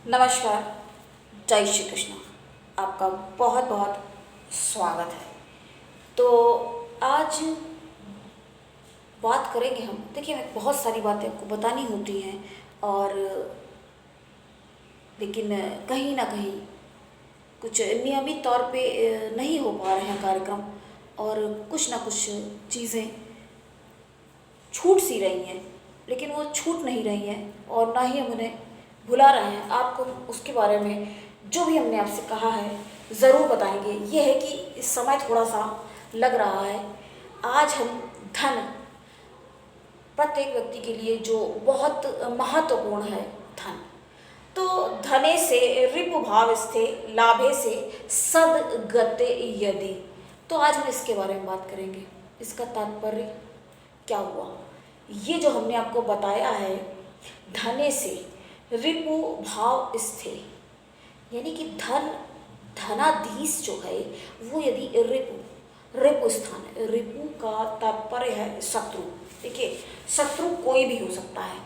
नमस्कार। जय श्री कृष्ण। आपका बहुत बहुत स्वागत है। तो आज बात करेंगे हम। देखिए, हमें बहुत सारी बातें आपको बतानी होती हैं, और लेकिन कहीं ना कहीं कुछ नियमित तौर पे नहीं हो पा रहे हैं कार्यक्रम, और कुछ ना कुछ चीज़ें छूट सी रही हैं, लेकिन वो छूट नहीं रही हैं और ना ही हम उन्हें भुला रहे हैं। आपको उसके बारे में जो भी हमने आपसे कहा है ज़रूर बताएंगे। ये है कि इस समय थोड़ा सा लग रहा है। आज हम धन, प्रत्येक व्यक्ति के लिए जो बहुत महत्वपूर्ण है, धन। तो धने से रिपु भाव स्थे, लाभे से सदगते यदि। तो आज हम इसके बारे में बात करेंगे। इसका तात्पर्य क्या हुआ, ये जो हमने आपको बताया है, धने से रिपु भाव स्थे, यानी कि धन, धनाधीश जो है वो यदि रिपु स्थान है। रिपु का तात्पर्य है शत्रु। देखिए, शत्रु कोई भी हो सकता है,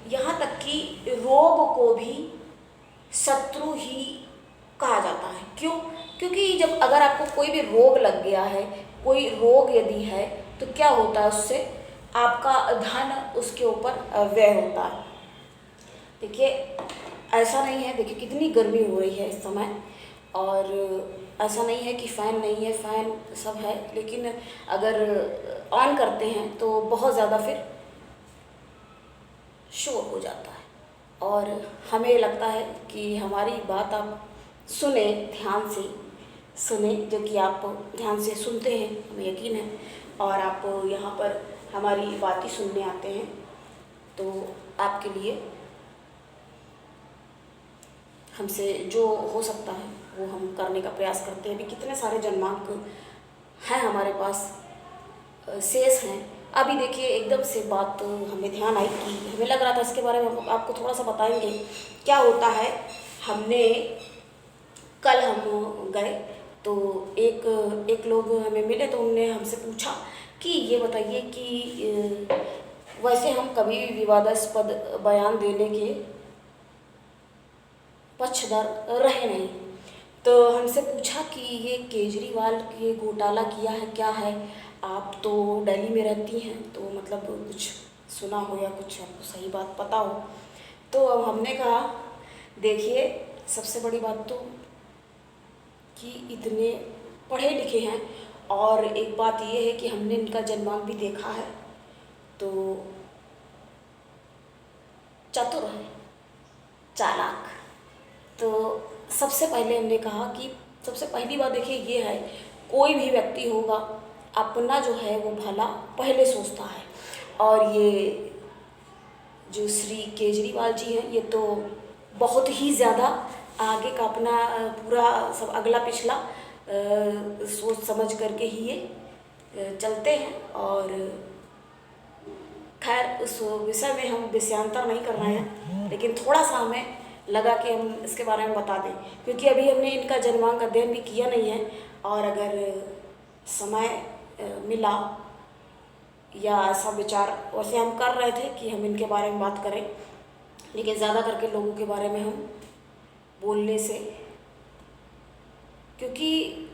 यहाँ तक कि रोग को भी शत्रु ही कहा जाता है। क्यों? क्योंकि जब अगर आपको कोई भी रोग लग गया है, कोई रोग यदि है, तो क्या होता है, उससे आपका धन उसके ऊपर व्यय होता है। देखिए, ऐसा नहीं है, देखिए कितनी गर्मी हो रही है इस समय, और ऐसा नहीं है कि फ़ैन नहीं है, फ़ैन सब है, लेकिन अगर ऑन करते हैं तो बहुत ज़्यादा फिर शोर हो जाता है, और हमें लगता है कि हमारी बात आप सुने, ध्यान से सुने, जो कि आप ध्यान से सुनते हैं, हमें यकीन है, और आप यहाँ पर हमारी बातें सुनने आते हैं। तो आपके लिए हमसे जो हो सकता है वो हम करने का प्रयास करते हैं। अभी कितने सारे जन्मांक हैं हमारे पास, शेष हैं। अभी देखिए, एकदम से बात हमें ध्यान आई कि हमें लग रहा था इसके बारे में हम आपको थोड़ा सा बताएंगे। क्या होता है, हमने कल हम गए तो एक लोग हमें मिले, तो उन्होंने हमसे पूछा कि ये बताइए कि वैसे हम कभी भी विवादास्पद बयान देने के पक्षधर रहे नहीं। तो हमसे पूछा कि ये केजरीवाल ये घोटाला किया है, क्या है? आप तो दिल्ली में रहती हैं, तो मतलब कुछ सुना हो या कुछ आपको सही बात पता हो। तो अब हमने कहा, देखिए, सबसे बड़ी बात तो कि इतने पढ़े लिखे हैं, और एक बात ये है कि हमने इनका जन्मांक भी देखा है, तो चतुर है, चालाक। तो सबसे पहले हमने कहा कि सबसे पहली बात देखिए ये है, कोई भी व्यक्ति होगा अपना जो है वो भला पहले सोचता है, और ये जो श्री केजरीवाल जी हैं, ये तो बहुत ही ज़्यादा आगे का अपना पूरा सब अगला पिछला सोच समझ करके ही ये चलते हैं। और खैर, उस विषय में हम विषयांतर नहीं कर रहे हैं, लेकिन थोड़ा सा हमें लगा कि हम इसके बारे में बता दें, क्योंकि अभी हमने इनका जन्मांक अध्ययन भी किया नहीं है, और अगर समय मिला या ऐसा विचार, वैसे हम कर रहे थे कि हम इनके बारे में बात करें, लेकिन ज़्यादा करके लोगों के बारे में हम बोलने से, क्योंकि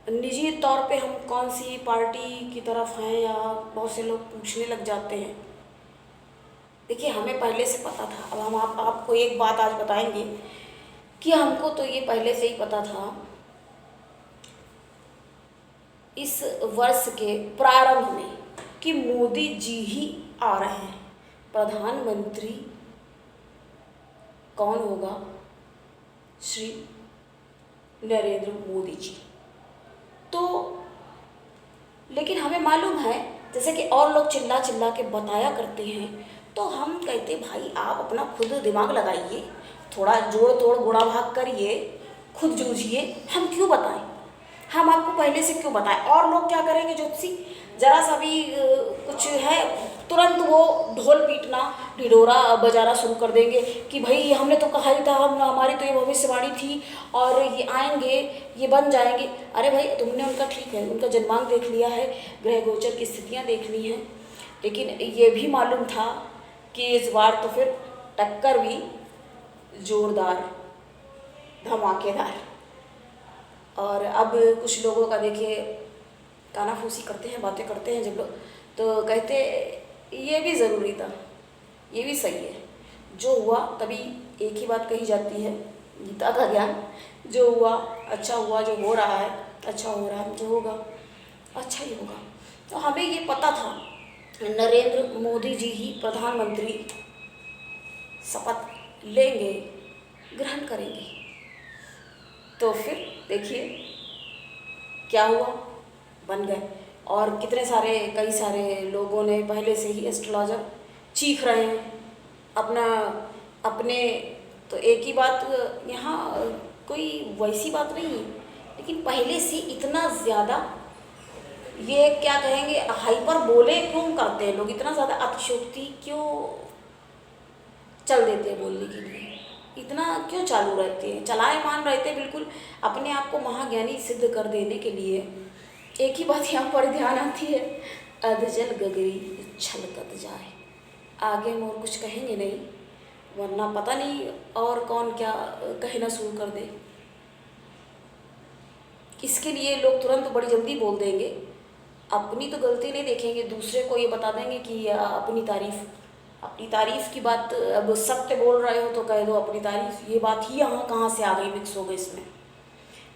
निजी तौर पे हम कौन सी पार्टी की तरफ हैं या बहुत से लोग पूछने लग जाते हैं। देखिए, हमें पहले से पता था। अब हम आपको एक बात आज बताएंगे कि हमको तो ये पहले से ही पता था, इस वर्ष के प्रारंभ में, कि मोदी जी ही आ रहे हैं। प्रधानमंत्री कौन होगा? श्री नरेंद्र मोदी जी। तो लेकिन हमें मालूम है, जैसे कि और लोग चिल्ला चिल्ला के बताया करते हैं, तो हम कहते भाई आप अपना खुद दिमाग लगाइए, थोड़ा जोड़ तोड़ गुणा भाग करिए, खुद जूझिए, हम क्यों बताएं? हम आपको पहले से क्यों बताएं? और लोग क्या करेंगे, ज्योतिषी जरा सा भी कुछ है, तुरंत वो ढोल पीटना, ढिढोरा बजाना शुरू कर देंगे कि भाई हमने तो कहा ही था, हम हमारी तो ये भविष्यवाणी थी, और ये आएंगे, ये बन जाएंगे। अरे भाई, तुमने उनका, ठीक है, उनका जन्मांक देख लिया है, ग्रह गोचर की स्थितियाँ देख ली हैं, लेकिन ये भी मालूम था कि इस बार तो फिर टक्कर भी जोरदार, धमाकेदार। और अब कुछ लोगों का देखिए कानाफूसी करते हैं, बातें करते हैं जब लोग, तो कहते ये भी ज़रूरी था, ये भी सही है, जो हुआ तभी एक ही बात कही जाती है, गीता का ज्ञान, जो हुआ अच्छा हुआ, जो हो रहा है अच्छा हो रहा है, जो होगा अच्छा ही होगा। तो हमें ये पता था नरेंद्र मोदी जी ही प्रधानमंत्री शपथ लेंगे, ग्रहण करेंगे। तो फिर देखिए क्या हुआ, बन गए। और कितने सारे, कई सारे लोगों ने पहले से ही एस्ट्रोलॉजर चीख रहे हैं अपना अपने। तो एक ही बात यहाँ, कोई वैसी बात नहीं है, लेकिन पहले से इतना ज़्यादा ये क्या कहेंगे हाइपर बोले क्यों करते हैं लोग, इतना ज़्यादा अतिशयोक्ति क्यों चल देते हैं बोलने के लिए, इतना क्यों चालू रहते हैं, चलायमान रहते हैं बिल्कुल अपने आप को महाज्ञानी सिद्ध कर देने के लिए। एक ही बात यहाँ पर ध्यान आती है, अधजल गगरी छलकत जाए। आगे हम और कुछ कहेंगे नहीं, वरना पता नहीं और कौन क्या कहना शुरू कर दे। इसके लिए लोग तुरंत बड़ी जल्दी बोल देंगे, अपनी तो गलती नहीं देखेंगे, दूसरे को ये बता देंगे कि अपनी तारीफ की बात। अब सत्य बोल रहे हो तो कह दो अपनी तारीफ, ये बात ही यहाँ कहाँ से आ गई, मिक्स हो गई इसमें।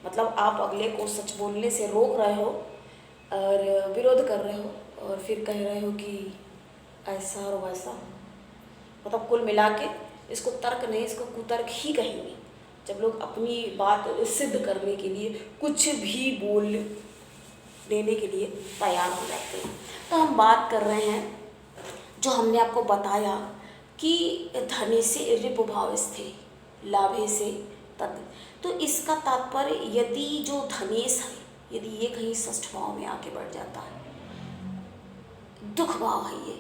मतलब आप अगले को सच बोलने से रोक रहे हो और विरोध कर रहे हो और फिर कह रहे हो कि ऐसा और वैसा। मतलब कुल मिला के इसको तर्क नहीं, इसको कुतर्क ही कहेंगे, जब लोग अपनी बात सिद्ध करने के लिए कुछ भी बोल देने के लिए तैयार हो जाते हैं। तो हम बात कर रहे हैं जो हमने आपको बताया कि धने से ऋपुभाव स्थे लाभे से तद। तो इसका तात्पर्य यदि जो धनेश है, यदि ये कहीं षष्ठ भाव में आके बढ़ जाता है, दुख भाव है, ये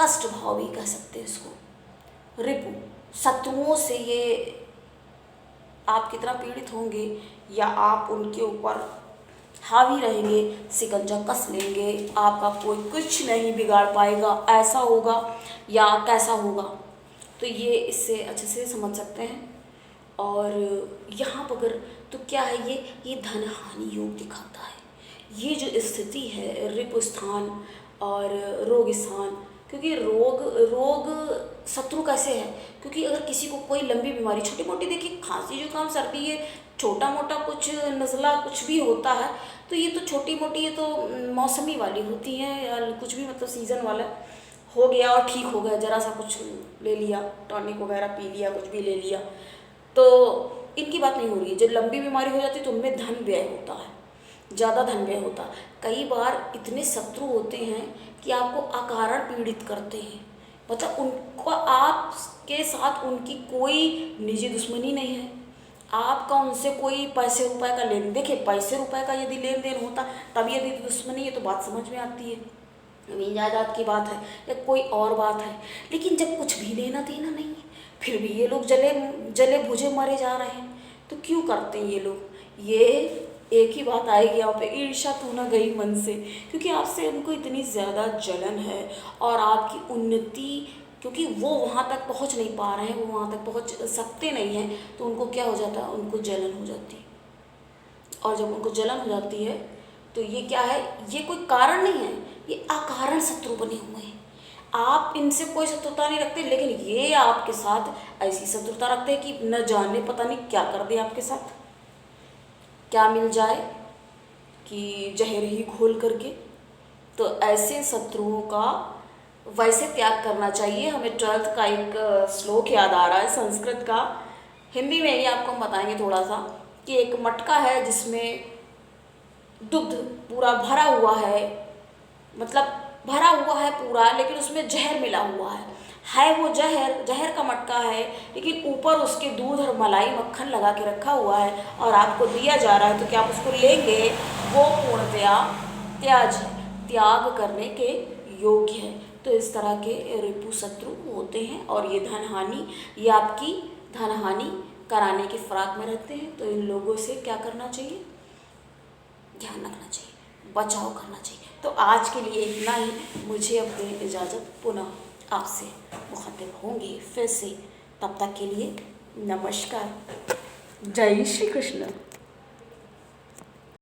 कष्ट भाव भी कह सकते हैं इसको। रिपु शत्रुओं से ये आप कितना पीड़ित होंगे या आप उनके ऊपर हावी रहेंगे, शिकंजा कस लेंगे, आपका कोई कुछ नहीं बिगाड़ पाएगा, ऐसा होगा या कैसा होगा। तो ये इससे अच्छे से समझ सकते हैं। और यहाँ पर अगर तो क्या है, ये धन हानि योग दिखाता है। ये जो स्थिति है रिपु स्थान और रोग स्थान, क्योंकि रोग शत्रु कैसे है, क्योंकि अगर किसी को कोई लंबी बीमारी, छोटी मोटी देखिए खांसी जुकाम सर्दी है, छोटा मोटा कुछ नज़ला कुछ भी होता है, तो ये तो छोटी मोटी, ये तो मौसमी वाली होती हैं या कुछ भी, मतलब सीज़न वाला हो गया और ठीक हो गया, ज़रा सा कुछ ले लिया, टॉनिक वगैरह पी लिया, कुछ भी ले लिया, तो इनकी बात नहीं हो रही है। जब लंबी बीमारी हो जाती है तो उनमें धन व्यय होता है, ज़्यादा धन व्यय होता है। कई बार इतने शत्रु होते हैं कि आपको अकारण पीड़ित करते हैं, मतलब उनको आपके साथ उनकी कोई निजी दुश्मनी नहीं है, आपका उनसे कोई पैसे रुपए का लेन, देखिए पैसे रुपए का यदि लेन देन होता तब यदि दुश्मनी है तो बात समझ में आती है, ज़मीन जायदाद की बात है या कोई और बात है। लेकिन जब कुछ भी लेना देना नहीं है फिर भी ये लोग जले बुझे मरे जा रहे हैं, तो क्यों करते हैं ये लोग? ये एक ही बात आएगी यहाँ पे, ईर्ष्या तो ना गई मन से, क्योंकि आपसे उनको इतनी ज़्यादा जलन है और आपकी उन्नति, क्योंकि वो वहाँ तक पहुँच नहीं पा रहे हैं, वो वहाँ तक पहुँच सकते नहीं हैं, तो उनको क्या हो जाता है, उनको जलन हो जाती है। और जब उनको जलन हो जाती है तो ये क्या है, ये कोई कारण नहीं है, ये अकारण शत्रु बने हुए हैं। आप इनसे कोई शत्रुता नहीं रखते, लेकिन ये आपके साथ ऐसी शत्रुता रखते हैं कि न जाने पता नहीं क्या कर दे आपके साथ, क्या मिल जाए कि जहर ही घोल करके। तो ऐसे शत्रुओं का वैसे त्याग करना चाहिए। हमें 12th का एक श्लोक याद आ रहा है संस्कृत का, हिंदी में ही आपको हम बताएंगे थोड़ा सा, कि एक मटका है जिसमें दुग्ध पूरा भरा हुआ है, मतलब भरा हुआ है पूरा, लेकिन उसमें जहर मिला हुआ है वो जहर का मटका है, लेकिन ऊपर उसके दूध और मलाई मक्खन लगा के रखा हुआ है और आपको दिया जा रहा है, तो क्या आप उसको लेंगे? वो पूर्णतया त्याग करने के योग्य है। तो इस तरह के रिपु शत्रु होते हैं और ये ये आपकी धन हानि कराने के फराक में रहते हैं। तो इन लोगों से क्या करना चाहिए? ध्यान रखना चाहिए, बचाव करना चाहिए। तो आज के लिए इतना ही, मुझे अब दें इजाज़त, पुनः आपसे मुखातिब होंगे फिर से। तब तक के लिए नमस्कार। जय श्री कृष्ण।